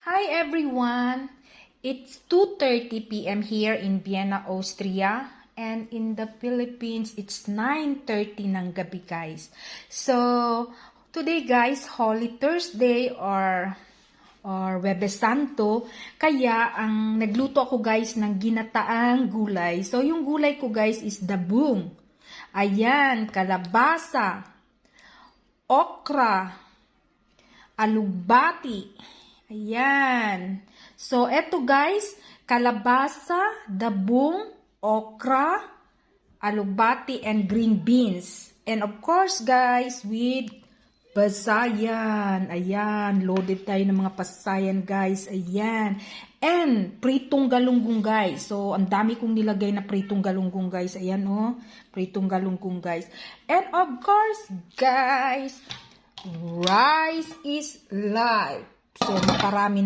Hi everyone! It's 2:30 p.m. here in Vienna, Austria. And in the Philippines, it's 9:30 ng gabi, guys. So, today guys, Holy Thursday or Huwebes Santo. Kaya, ang nagluto ako guys ng ginataang gulay. So, yung gulay ko guys is dabong. Ayan, kalabasa, okra, alugbati. Ayan. So, eto guys, kalabasa, dabong, okra, alugbati, and green beans. And of course guys, with pasayan. Ayan, loaded tayo ng mga pasayan guys. Ayan. And pritong galunggong guys. So, ang dami kong nilagay na pritong galunggong guys. Ayan oh, pritong galunggong guys. And of course guys, rice is life. So, makarami